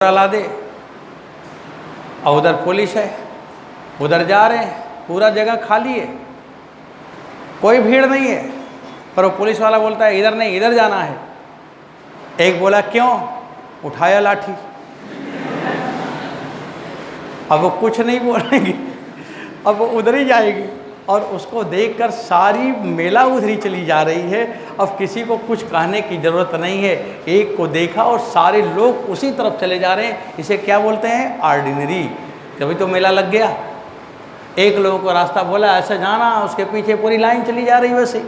ला दे और उधर पुलिस है, उधर जा रहे हैं, पूरा जगह खाली है, कोई भीड़ नहीं है, पर वो पुलिस वाला बोलता है इधर नहीं इधर जाना है। एक बोला क्यों, उठाया लाठी। अब वो कुछ नहीं बोलेंगे, अब वो उधर ही जाएगी और उसको देखकर सारी मेला उधर ही चली जा रही है। अब किसी को कुछ कहने की ज़रूरत नहीं है, एक को देखा और सारे लोग उसी तरफ चले जा रहे हैं। इसे क्या बोलते हैं, ऑर्डिनरी। कभी तो मेला लग गया, एक लोगों को रास्ता बोला ऐसे जाना, उसके पीछे पूरी लाइन चली जा रही वैसे,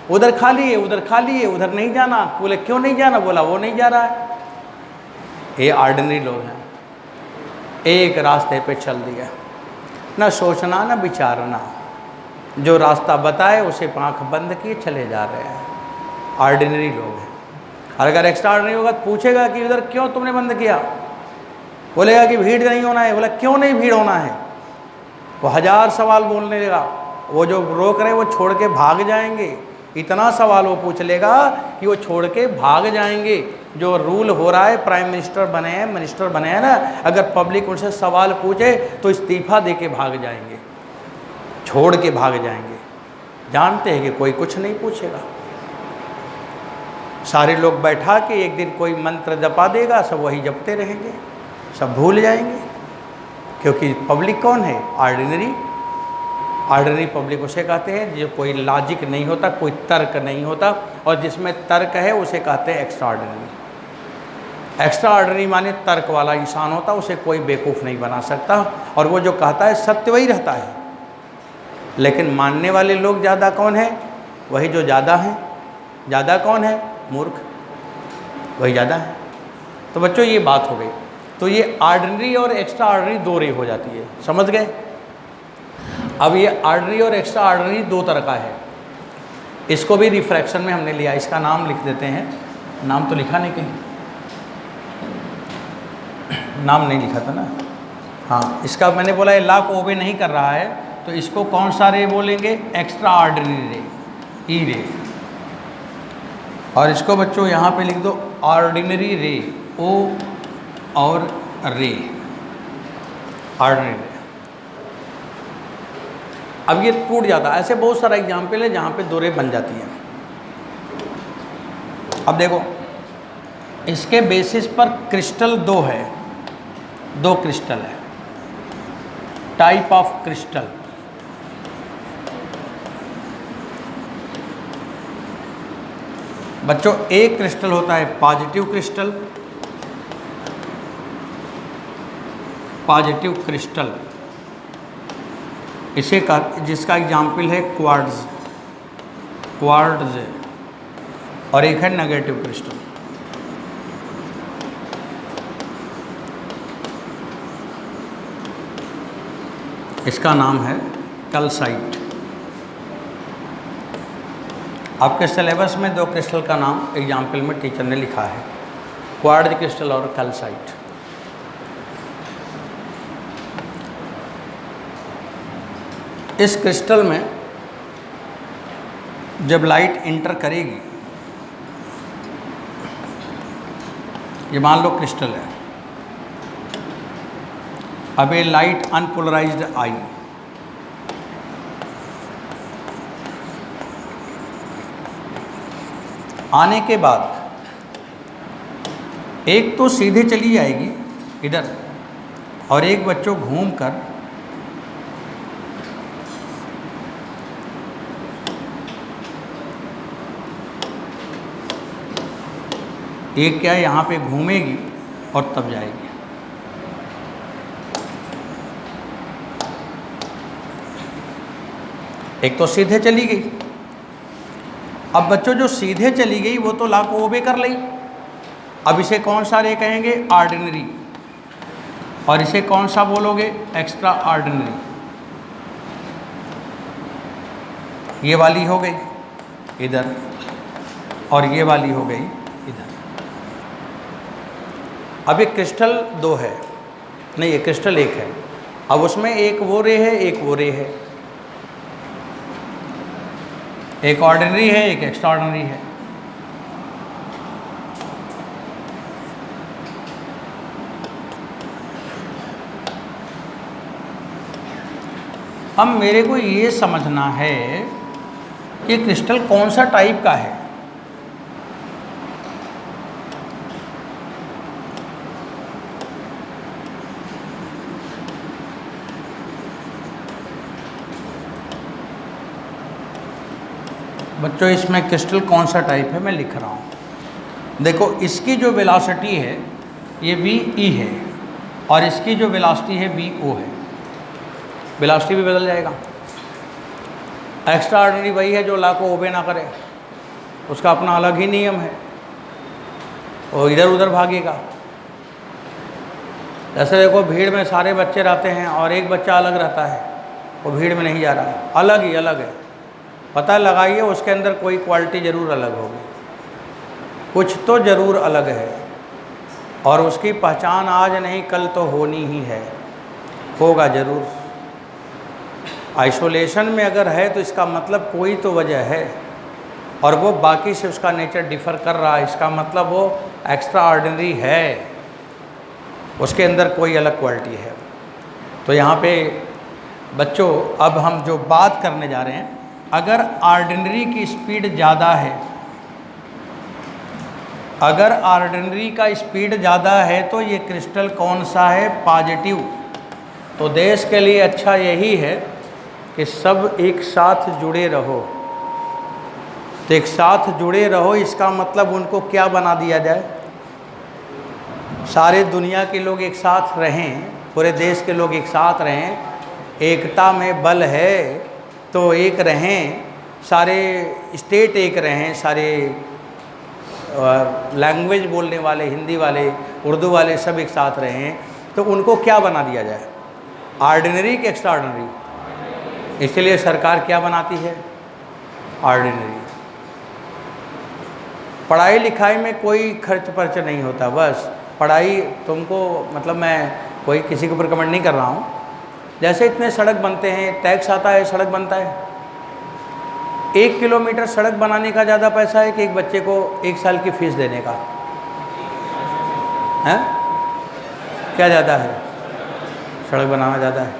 उधर खाली है उधर खाली है, उधर नहीं जाना। बोले क्यों नहीं जाना, बोला वो नहीं जा रहा है। ये ऑर्डिनरी लोग हैं, एक रास्ते पे चल दिया, ना सोचना ना विचारना, जो रास्ता बताए उसे आँख बंद किए चले जा रहे हैं। ऑर्डिनरी लोग हैं। और अगर एक्स्ट्रा ऑर्डिनरी होगा तो पूछेगा कि इधर क्यों तुमने बंद किया, बोलेगा कि भीड़ नहीं होना है। बोला क्यों नहीं भीड़ होना है, वो हजार सवाल बोलने लगा। वो जो रोक रहे हैं वो छोड़ के भाग जाएंगे, इतना सवाल वो पूछ लेगा कि वो छोड़ के भाग जाएंगे। जो रूल हो रहा है, प्राइम मिनिस्टर बने हैं, मिनिस्टर बने हैं ना, अगर पब्लिक उनसे सवाल पूछे तो इस्तीफा दे के भाग जाएंगे, छोड़ के भाग जाएंगे। जानते हैं कि कोई कुछ नहीं पूछेगा। सारे लोग बैठा के एक दिन कोई मंत्र जपा देगा, सब वही जपते रहेंगे, सब भूल जाएंगे। क्योंकि पब्लिक कौन है, ऑर्डिनरी। ऑर्डिनरी पब्लिक उसे कहते हैं जो कोई लॉजिक नहीं होता, कोई तर्क नहीं होता, और जिसमें तर्क है उसे कहते हैं एक्स्ट्रा ऑर्डिनरी। एक्स्ट्रा ऑर्डिनरी माने तर्क वाला इंसान होता, उसे कोई बेवकूफ़ नहीं बना सकता, और वो जो कहता है सत्य वही रहता है। लेकिन मानने वाले लोग ज़्यादा कौन है, वही जो ज़्यादा हैं। ज़्यादा कौन है, मूर्ख, वही ज़्यादा है। तो बच्चों ये बात हो गई। तो ये ऑर्डिनरी और एक्स्ट्रा ऑर्डिनरी दो रे हो जाती है, समझ गए। अब ये ऑर्डिनरी और एक्स्ट्रा ऑर्डिनरी दो तरह का है। इसको भी रिफ्रैक्शन में हमने लिया, इसका नाम लिख देते हैं। नाम तो लिखा नहीं कहीं, नाम नहीं लिखा था ना। हाँ, इसका मैंने बोला ये लॉ को ओबे नहीं कर रहा है, तो इसको कौन सा रे बोलेंगे, एक्स्ट्रा ऑर्डिनरी रे, ई रे। और इसको बच्चों यहाँ पे लिख दो ऑर्डिनरी रे, ओ और रे, ऑर्डिनरी रे। अब ये टूट जाता है। ऐसे बहुत सारा एग्जाम्पल है जहाँ पे दो रे बन जाती हैं। अब देखो, इसके बेसिस पर क्रिस्टल दो है, दो क्रिस्टल है, टाइप ऑफ क्रिस्टल। बच्चों एक क्रिस्टल होता है पॉजिटिव क्रिस्टल, पॉजिटिव क्रिस्टल इसे का, जिसका एग्जाम्पल है क्वार्ट्ज, क्वार्ट्ज। और एक है नेगेटिव क्रिस्टल। इसका नाम है कैल्साइट। आपके सिलेबस में दो क्रिस्टल का नाम एग्जाम्पल में टीचर ने लिखा है, क्वार्ट्ज क्रिस्टल और कैल्साइट। इस क्रिस्टल में जब लाइट इंटर करेगी, ये मान लो क्रिस्टल है, अब ये लाइट अनपोलराइज्ड आई, आने के बाद एक तो सीधे चली जाएगी इधर, और एक बच्चों घूमकर एक क्या है यहाँ पे घूमेगी और तब जाएगी। एक तो सीधे चली गई। अब बच्चों जो सीधे चली गई वो तो लॉ को ओबे कर ली। अब इसे कौन सा रे कहेंगे, ऑर्डिनरी। और इसे कौन सा बोलोगे, एक्स्ट्रा ऑर्डिनरी। ये वाली हो गई इधर, और ये वाली हो गई इधर। अब ये क्रिस्टल दो है, नहीं ये क्रिस्टल एक है। अब उसमें एक वो रे है, एक वो रे है, एक ऑर्डिनरी है, एक एक्स्ट्रा ऑर्डिनरी है। अब मेरे को ये समझना है कि क्रिस्टल कौन सा टाइप का है। बच्चों इसमें क्रिस्टल कौन सा टाइप है मैं लिख रहा हूँ। देखो इसकी जो वेलोसिटी है ये VE है और इसकी जो वेलोसिटी है VO है। वेलोसिटी भी बदल जाएगा। एक्स्ट्रा ऑर्डिनरी वही है जो ला को ओबे ना करे, उसका अपना अलग ही नियम है, वो इधर उधर भागेगा। जैसे देखो भीड़ में सारे बच्चे रहते हैं और एक बच्चा अलग रहता है, वो भीड़ में नहीं जा रहा है, अलग ही अलग है। पता लगाइए उसके अंदर कोई क्वालिटी ज़रूर अलग होगी, कुछ तो ज़रूर अलग है और उसकी पहचान आज नहीं कल तो होनी ही है, होगा ज़रूर। आइसोलेशन में अगर है तो इसका मतलब कोई तो वजह है और वो बाकी से उसका नेचर डिफ़र कर रहा है, इसका मतलब वो एक्स्ट्रा ऑर्डिनरी है, उसके अंदर कोई अलग क्वालिटी है। तो यहाँ पे बच्चों अब हम जो बात करने जा रहे हैं, अगर ऑर्डिनरी की स्पीड ज़्यादा है, अगर ऑर्डिनरी का स्पीड ज़्यादा है तो ये क्रिस्टल कौन सा है? पॉजिटिव। तो देश के लिए अच्छा यही है कि सब एक साथ जुड़े रहो। तो एक साथ जुड़े रहो इसका मतलब उनको क्या बना दिया जाए? सारे दुनिया के लोग एक साथ रहें, पूरे देश के लोग एक साथ रहें, एकता में बल है तो एक रहें, सारे स्टेट एक रहें, सारे लैंग्वेज बोलने वाले, हिंदी वाले, उर्दू वाले सब एक साथ रहें, तो उनको क्या बना दिया जाए? ऑर्डिनरी कि एक्स्ट्रा ऑर्डिनरी? इसलिए सरकार क्या बनाती है? ऑर्डिनरी। पढ़ाई लिखाई में कोई खर्च पर्च नहीं होता, बस पढ़ाई तुमको, मतलब मैं कोई किसी के ऊपर कमेंट नहीं कर रहा हूँ। जैसे इतने सड़क बनते हैं, टैक्स आता है, सड़क बनता है। 1 किलोमीटर सड़क बनाने का ज़्यादा पैसा है कि एक बच्चे को 1 साल की फीस देने का है? क्या ज़्यादा है? सड़क बनाना ज़्यादा है।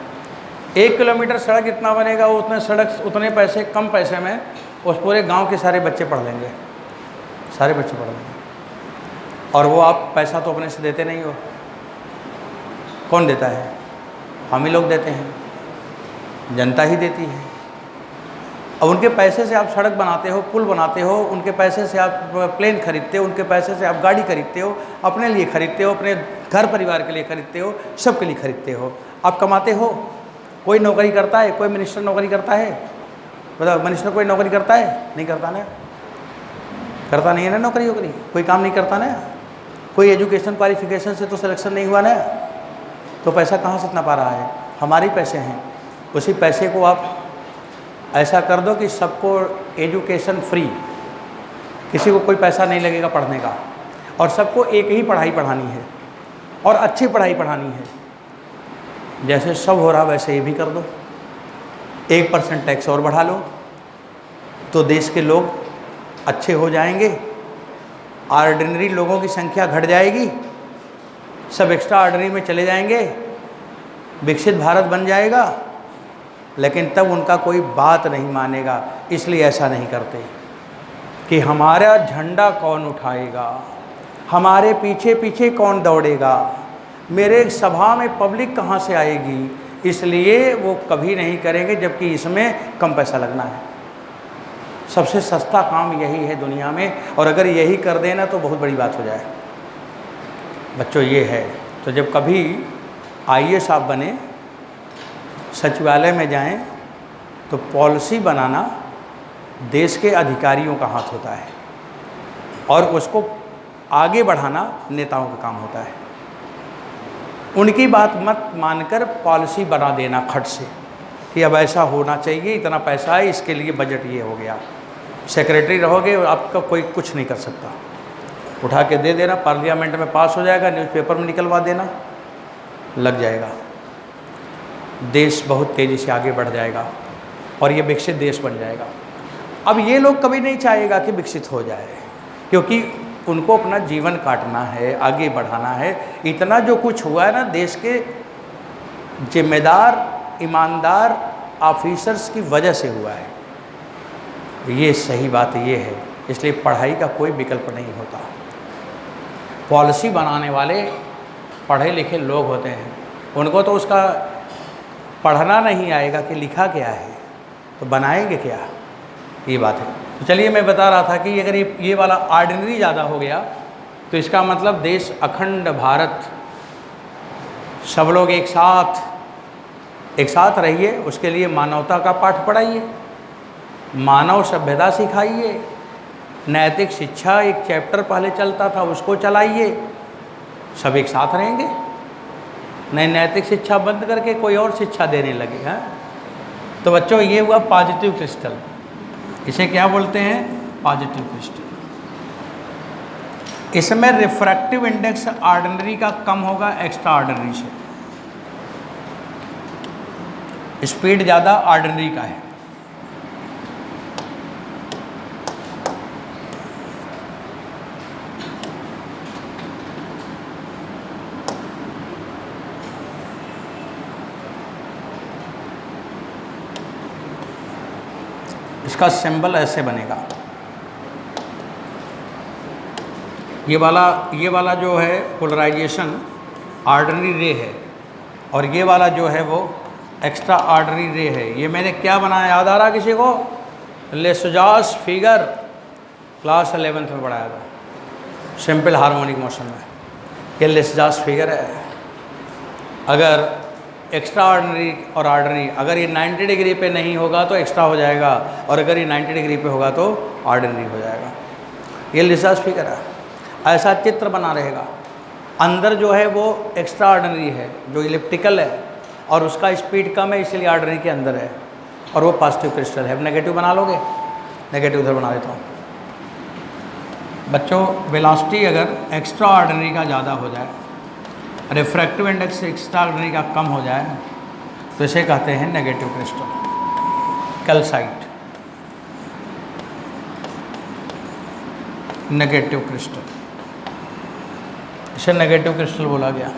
1 किलोमीटर सड़क इतना बनेगा, वो उतने पैसे, कम पैसे में उस पूरे गांव के सारे बच्चे पढ़ लेंगे, सारे बच्चे पढ़ लेंगे। और वो आप पैसा तो अपने से देते नहीं हो, कौन देता है? हम ही लोग देते हैं, जनता ही देती है। अब उनके पैसे से आप सड़क बनाते हो, पुल बनाते हो, उनके पैसे से आप प्लेन खरीदते हो, उनके पैसे से आप गाड़ी खरीदते हो, अपने लिए खरीदते हो, अपने घर परिवार के लिए खरीदते हो, सबके लिए खरीदते हो। आप कमाते हो। कोई नौकरी करता है? कोई मिनिस्टर नौकरी करता है? बताओ, मिनिस्टर कोई नौकरी करता है? नहीं करता ना, करता नहीं है ना नौकरी वोकरी, कोई काम नहीं करता ना। कोई एजुकेशन क्वालिफिकेशन से तो सिलेक्शन नहीं हुआ ना, तो पैसा कहाँ से इतना पा रहा है? हमारे पैसे हैं। उसी पैसे को आप ऐसा कर दो कि सबको एजुकेशन फ्री, किसी को कोई पैसा नहीं लगेगा पढ़ने का, और सबको एक ही पढ़ाई पढ़ानी है और अच्छी पढ़ाई पढ़ानी है। जैसे सब हो रहा वैसे ये भी कर दो। 1% टैक्स और बढ़ा लो तो देश के लोग अच्छे हो जाएंगे, ऑर्डिनरी लोगों की संख्या घट जाएगी, सब एक्स्ट्रा ऑर्डिनरी में चले जाएंगे, विकसित भारत बन जाएगा। लेकिन तब उनका कोई बात नहीं मानेगा, इसलिए ऐसा नहीं करते कि हमारा झंडा कौन उठाएगा, हमारे पीछे पीछे कौन दौड़ेगा, मेरे सभा में पब्लिक कहाँ से आएगी, इसलिए वो कभी नहीं करेंगे, जबकि इसमें कम पैसा लगना है। सबसे सस्ता काम यही है दुनिया में, और अगर यही कर देना तो बहुत बड़ी बात हो जाए। बच्चों ये है, तो जब कभी IAS आप बने, सचिवालय में जाएं, तो पॉलिसी बनाना देश के अधिकारियों का हाथ होता है और उसको आगे बढ़ाना नेताओं का काम होता है। उनकी बात मत मानकर पॉलिसी बना देना खट से कि अब ऐसा होना चाहिए, इतना पैसा है, इसके लिए बजट ये हो गया। सेक्रेटरी रहोगे, आपका कोई कुछ नहीं कर सकता। उठा के दे देना, पार्लियामेंट में पास हो जाएगा, न्यूज़पेपर में निकलवा देना, लग जाएगा। देश बहुत तेज़ी से आगे बढ़ जाएगा और ये विकसित देश बन जाएगा। अब ये लोग कभी नहीं चाहेगा कि विकसित हो जाए, क्योंकि उनको अपना जीवन काटना है, आगे बढ़ाना है। इतना जो कुछ हुआ है ना, देश के जिम्मेदार, ईमानदार ऑफिसर्स की वजह से हुआ है। ये सही बात ये है, इसलिए पढ़ाई का कोई विकल्प नहीं होता। पॉलिसी बनाने वाले पढ़े लिखे लोग होते हैं, उनको तो उसका पढ़ना नहीं आएगा कि लिखा क्या है, तो बनाएंगे क्या, ये बात है। तो चलिए मैं बता रहा था कि अगर ये वाला ऑर्डिनरी ज़्यादा हो गया तो इसका मतलब देश अखंड भारत, सब लोग एक साथ रहिए, उसके लिए मानवता का पाठ पढ़ाइए, मानव सभ्यता सिखाइए, नैतिक शिक्षा एक चैप्टर पहले चलता था उसको चलाइए, सब एक साथ रहेंगे। नहीं नैतिक शिक्षा बंद करके कोई और शिक्षा देने लगे हैं। तो बच्चों ये हुआ पॉजिटिव क्रिस्टल, इसे क्या बोलते हैं, पॉजिटिव क्रिस्टल। इसमें रिफ्रैक्टिव इंडेक्स ऑर्डिनरी का कम होगा एक्स्ट्रा ऑर्डिनरी से, स्पीड ज़्यादा ऑर्डिनरी का है। इसका सिंबल ऐसे बनेगा, ये वाला जो है पोलराइजेशन ऑर्डिनरी रे है, और ये वाला जो है वो एक्स्ट्रा ऑर्डिनरी रे है। ये मैंने क्या बनाया याद आ रहा किसी को, लेसुजास फिगर क्लास 11th में पढ़ाया था, सिंपल हार्मोनिक मोशन में। ये लेसुजास फिगर है। अगर एक्स्ट्रा ऑर्डिनरी और ऑर्डिनरी, अगर ये 90 डिग्री पे नहीं होगा तो एक्स्ट्रा हो जाएगा, और अगर ये 90 डिग्री पे होगा तो ऑर्डिनरी हो जाएगा। ये लेसुजास फिगर है, ऐसा चित्र बना रहेगा। अंदर जो है वो एक्स्ट्रा ऑर्डिनरी है जो इलिप्टिकल है, और उसका स्पीड कम है इसलिए ऑर्डिनरी के अंदर है, और वो पॉजिटिव क्रिस्टल है। अब नेगेटिव बना लोगे, नेगेटिव उधर बना देता हूँ। बच्चों वेलोसिटी अगर एक्स्ट्रा ऑर्डिनरी का ज़्यादा हो जाए, रिफ्रैक्टिव इंडेक्स एक्स्ट्रा ऑर्डिनरी का कम हो जाए, तो इसे कहते हैं negative crystal, calcite, negative crystal, इसे नेगेटिव क्रिस्टल बोला गया।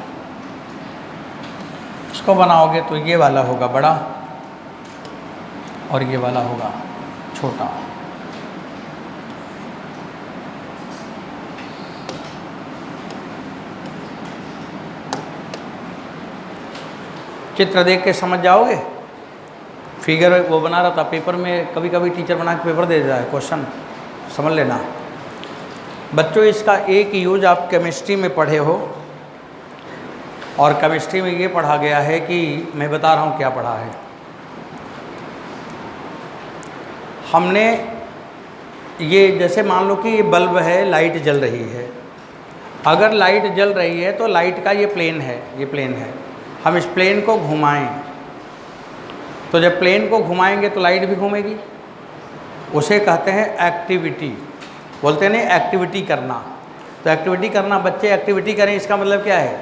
इसको बनाओगे तो ये वाला होगा बड़ा और ये वाला होगा छोटा। चित्र देख के समझ जाओगे। फिगर वो बना रहा था पेपर में, कभी कभी टीचर बना के पेपर दे देता है, क्वेश्चन समझ लेना। बच्चों इसका एक यूज आप केमिस्ट्री में पढ़े हो, और केमिस्ट्री में ये पढ़ा गया है कि मैं बता रहा हूँ क्या पढ़ा है। हमने ये जैसे मान लो कि ये बल्ब है, लाइट जल रही है। अगर लाइट जल रही है तो लाइट का ये प्लेन है, ये प्लेन है। हम इस प्लेन को घुमाएं तो जब प्लेन को घुमाएंगे तो लाइट भी घूमेगी। उसे कहते हैं एक्टिविटी, बोलते हैं नहीं एक्टिविटी करना। तो एक्टिविटी करना, बच्चे एक्टिविटी करें इसका मतलब क्या है,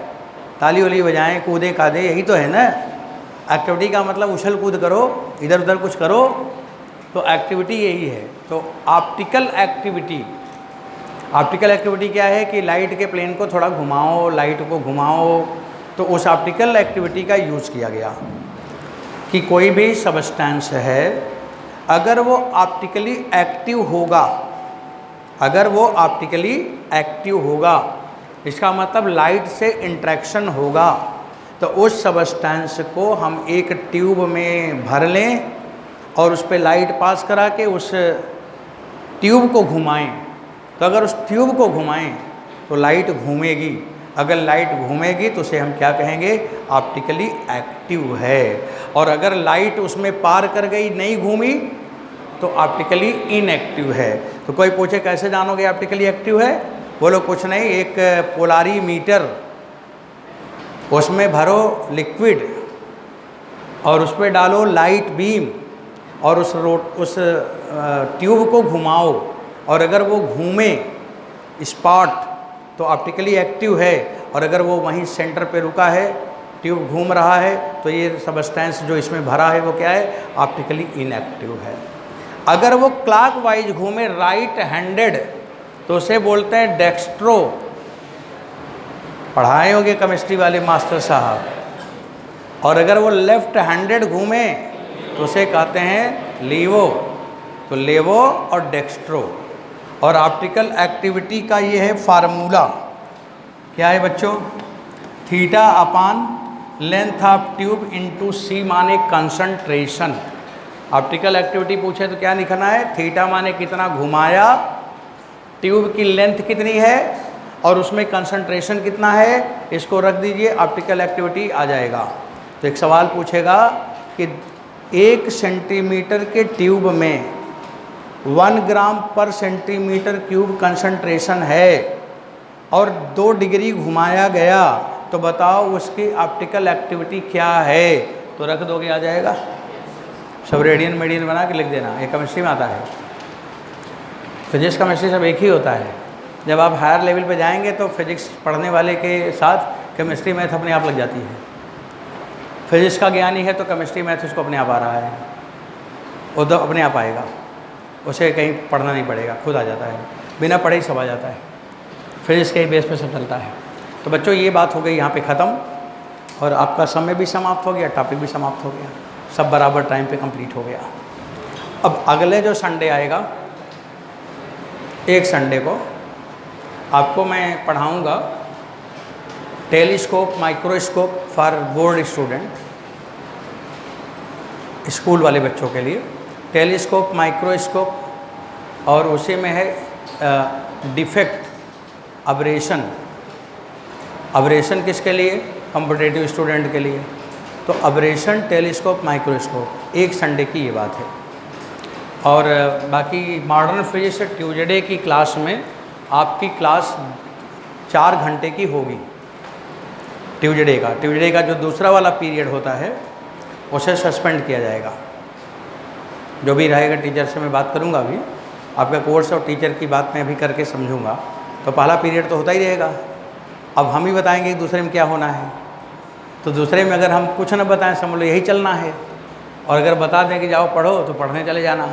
ताली वाली बजाएं, कूदें कादें, यही तो है ना। एक्टिविटी का मतलब उछल कूद करो, इधर उधर कुछ करो, तो एक्टिविटी यही है। तो ऑप्टिकल एक्टिविटी, ऑप्टिकल एक्टिविटी क्या है कि लाइट के प्लेन को थोड़ा घुमाओ, लाइट को घुमाओ। तो उस ऑप्टिकल एक्टिविटी का यूज़ किया गया कि कोई भी सबस्टेंस है, अगर वो ऑप्टिकली एक्टिव होगा, अगर वो ऑप्टिकली एक्टिव होगा, इसका मतलब लाइट से इंटरेक्शन होगा, तो उस सबस्टेंस को हम एक ट्यूब में भर लें और उस पर लाइट पास करा के उस ट्यूब को घुमाएं। तो अगर उस ट्यूब को घुमाएं तो लाइट घूमेगी। अगर लाइट घूमेगी तो उसे हम क्या कहेंगे, ऑप्टिकली एक्टिव है। और अगर लाइट उसमें पार कर गई, नहीं घूमी, तो ऑप्टिकली इनएक्टिव है। तो कोई पूछे कैसे जानोगे ऑप्टिकली एक्टिव है, बोलो कुछ नहीं, एक पोलारीमीटर उसमें भरो लिक्विड और उस पर डालो लाइट बीम और उस ट्यूब को घुमाओ, और अगर वो घूमे स्पॉट तो ऑप्टिकली एक्टिव है, और अगर वो वहीं सेंटर पे रुका है, ट्यूब घूम रहा है, तो ये सबस्टेंस जो इसमें भरा है वो क्या है, ऑप्टिकली इनएक्टिव है। अगर वो क्लॉकवाइज घूमे राइट हैंडेड तो उसे बोलते हैं डेक्स्ट्रो, पढ़ाए होंगे केमिस्ट्री वाले मास्टर साहब। और अगर वो लेफ्ट हैंडेड घूमे तो तो उसे कहते हैं लीवो। तो लेवो और डेक्स्ट्रो। और ऑप्टिकल एक्टिविटी का ये है फार्मूला, क्या है बच्चों? Theta upon length of tube into C माने कंसंट्रेशन। ऑप्टिकल एक्टिविटी पूछे तो क्या लिखना है? थीटा माने कितना घुमाया, ट्यूब की लेंथ कितनी है और उसमें कंसंट्रेशन कितना है, इसको रख दीजिए, ऑप्टिकल एक्टिविटी आ जाएगा। तो एक सवाल पूछेगा कि 1 सेंटीमीटर के ट्यूब में 1 ग्राम पर सेंटीमीटर क्यूब कंसंट्रेशन है और 2 डिग्री घुमाया गया, तो बताओ उसकी ऑप्टिकल एक्टिविटी क्या है? तो रख दोगे, आ जाएगा। सब रेडियन मेडियन बना के लिख देना, ये केमिस्ट्री में आता है। फिजिक्स केमिस्ट्री सब एक ही होता है। जब आप हायर लेवल पे जाएंगे तो फिजिक्स पढ़ने वाले के साथ केमिस्ट्री मैथ अपने आप लग जाती है। फिजिक्स का ज्ञानी है तो केमिस्ट्री मैथ उसको अपने आप आ रहा है, वो तो अपने आप आएगा, उसे कहीं पढ़ना नहीं पड़ेगा, खुद आ जाता है, बिना पढ़े ही सब आ जाता है। फिजिक्स के ही बेस पे सब चलता है। तो बच्चों ये बात हो गई यहाँ पे ख़त्म, और आपका समय भी समाप्त हो गया, टॉपिक भी समाप्त हो गया, सब बराबर टाइम पे कंप्लीट हो गया। अब अगले जो संडे आएगा, एक संडे को आपको मैं पढ़ाऊँगा telescope microscope for board student, school वाले बच्चों के लिए टेलीस्कोप माइक्रोस्कोप, और उसी में है डिफेक्ट अबरेशन। अबरेशन किसके लिए? कॉम्पिटिटिव स्टूडेंट के लिए। तो अबरेशन टेलीस्कोप माइक्रोस्कोप, एक संडे की ये बात है। और बाकी मॉडर्न फिजिक्स ट्यूजडे की क्लास में आपकी क्लास 4 घंटे की होगी। ट्यूजडे का जो दूसरा वाला पीरियड होता है उसे सस्पेंड किया जाएगा। जो भी रहेगा टीचर से मैं बात करूंगा, अभी आपका कोर्स और टीचर की बात मैं अभी करके समझूंगा। तो पहला पीरियड तो होता ही रहेगा, अब हम ही बताएंगे एक दूसरे में क्या होना है। तो दूसरे में अगर हम कुछ न बताएं, समझ लो यही चलना है, और अगर बता दें कि जाओ पढ़ो तो पढ़ने चले जाना।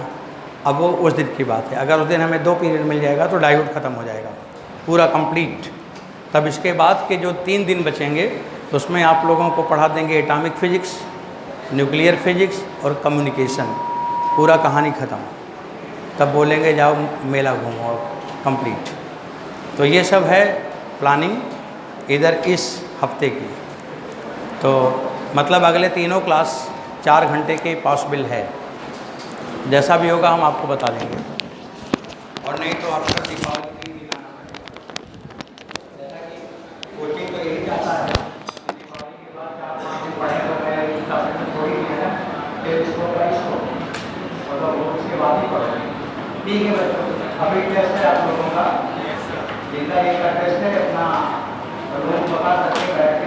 अब वो उस दिन की बात है। अगर उस दिन हमें 2 पीरियड मिल जाएगा तो डाइवर्ट ख़त्म हो जाएगा पूरा कंप्लीट। तब इसके बाद के जो 3 दिन बचेंगे तो उसमें आप लोगों को पढ़ा देंगे एटॉमिक फिजिक्स, न्यूक्लियर फिजिक्स और कम्युनिकेशन, पूरा कहानी ख़त्म। तब बोलेंगे जाओ मेला घूमो, कंप्लीट। तो ये सब है प्लानिंग इधर इस हफ्ते की। तो मतलब अगले तीनों क्लास 4 घंटे के पॉसिबल है। जैसा भी होगा हम आपको बता देंगे, और नहीं तो आपका दीपावली दिलाना पड़ेगा। जैसा कि कोचिंग तो यही चाहता है दीपावली के बाद 4-5 दिन पढ़े तो मैं इसका थोड़ी है ना, फिर इसको मतलब वो उसके बाद ही पढ़ेंगे। ठीक है बच्चों, अभी टेस्ट है आप लोगों का, जिनका एक टेस्ट है अपना रूम बता सकते हैं।